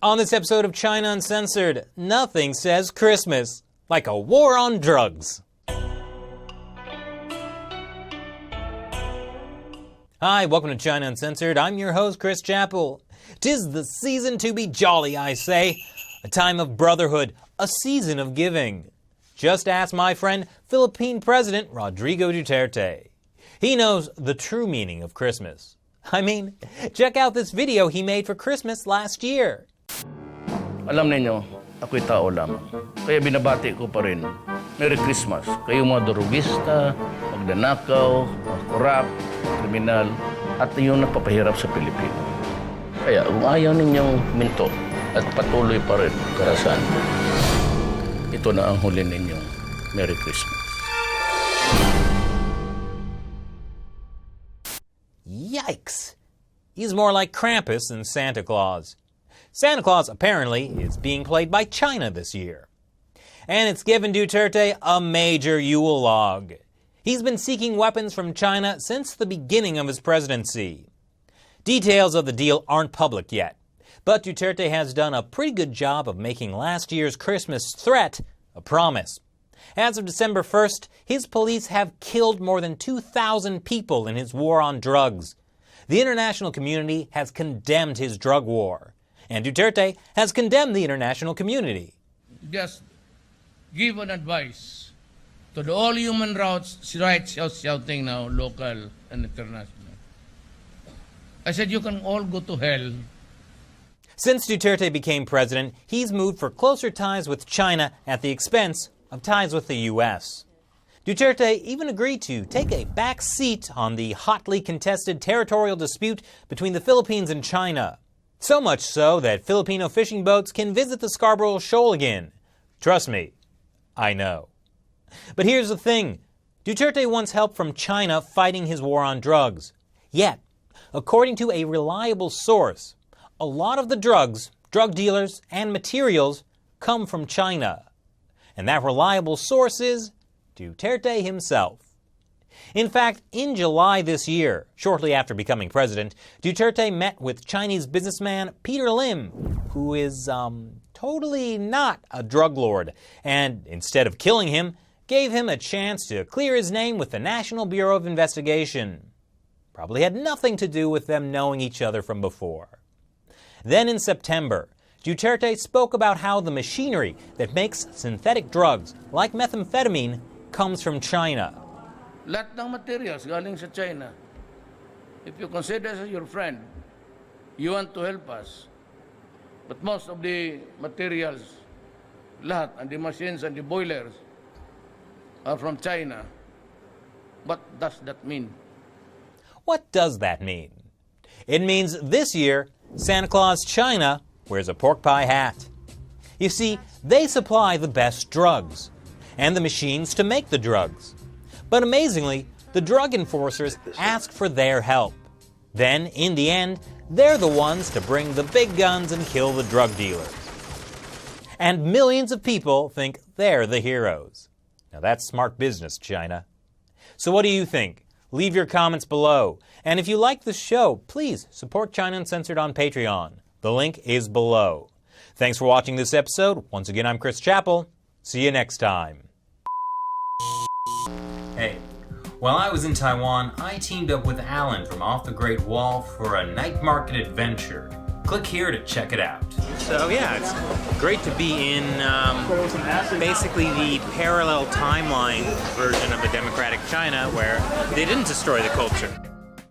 On this episode of China Uncensored, nothing says Christmas like a war on drugs. Hi, welcome to China Uncensored. I'm your host, Chris Chappell. 'Tis the season to be jolly, I say. A time of brotherhood, a season of giving. Just ask my friend, Philippine President Rodrigo Duterte. He knows the true meaning of Christmas. I mean, check out this video he made for Christmas last year. Alam ninyo, ako'y tao lamang. Kaya binabati ko pa rin. Merry Christmas. Kayong mga durugista, magnanakaw, mga korap, kriminal, at yung nagpapahirap sa Pilipino. Kaya kung ayaw ninyong minto at patuloy pa rin karasan, ito na ang huli ninyong Merry Christmas. Yikes! He's more like Krampus than Santa Claus. Santa Claus, apparently, is being played by China this year. And it's given Duterte a major Yule log. He's been seeking weapons from China since the beginning of his presidency. Details of the deal aren't public yet, but Duterte has done a pretty good job of making last year's Christmas threat a promise. As of December 1st, his police have killed more than 2,000 people in his war on drugs. The international community has condemned his drug war. And Duterte has condemned the international community. Just give an advice to the all human rights shouting now, local and international. I said you can all go to hell. Since Duterte became president, he's moved for closer ties with China at the expense of ties with the U.S. Duterte even agreed to take a back seat on the hotly contested territorial dispute between the Philippines and China. So much so that Filipino fishing boats can visit the Scarborough Shoal again. Trust me, I know. But here's the thing. Duterte wants help from China fighting his war on drugs. Yet, according to a reliable source, a lot of the drugs, drug dealers, and materials come from China. And that reliable source is Duterte himself. In fact, in July this year, shortly after becoming president, Duterte met with Chinese businessman Peter Lim, who is, totally not a drug lord, and instead of killing him, gave him a chance to clear his name with the National Bureau of Investigation. Probably had nothing to do with them knowing each other from before. Then in September, Duterte spoke about how the machinery that makes synthetic drugs, like methamphetamine, comes from China. Lahat ng materials galing sa China. If you consider us as your friend, you want to help us. But most of the materials, lahat, and the machines and the boilers are from China. What does that mean? What does that mean? It means this year, Santa Claus China wears a pork pie hat. You see, they supply the best drugs and the machines to make the drugs. But amazingly, the drug enforcers ask for their help. Then, in the end, they're the ones to bring the big guns and kill the drug dealers. And millions of people think they're the heroes. Now that's smart business, China. So what do you think? Leave your comments below. And if you like the show, please support China Uncensored on Patreon. The link is below. Thanks for watching this episode. Once again, I'm Chris Chappell. See you next time. Hey, while I was in Taiwan, I teamed up with Alan from Off the Great Wall for a night market adventure. Click here to check it out. So yeah, it's great to be in basically the parallel timeline version of the democratic China where they didn't destroy the culture.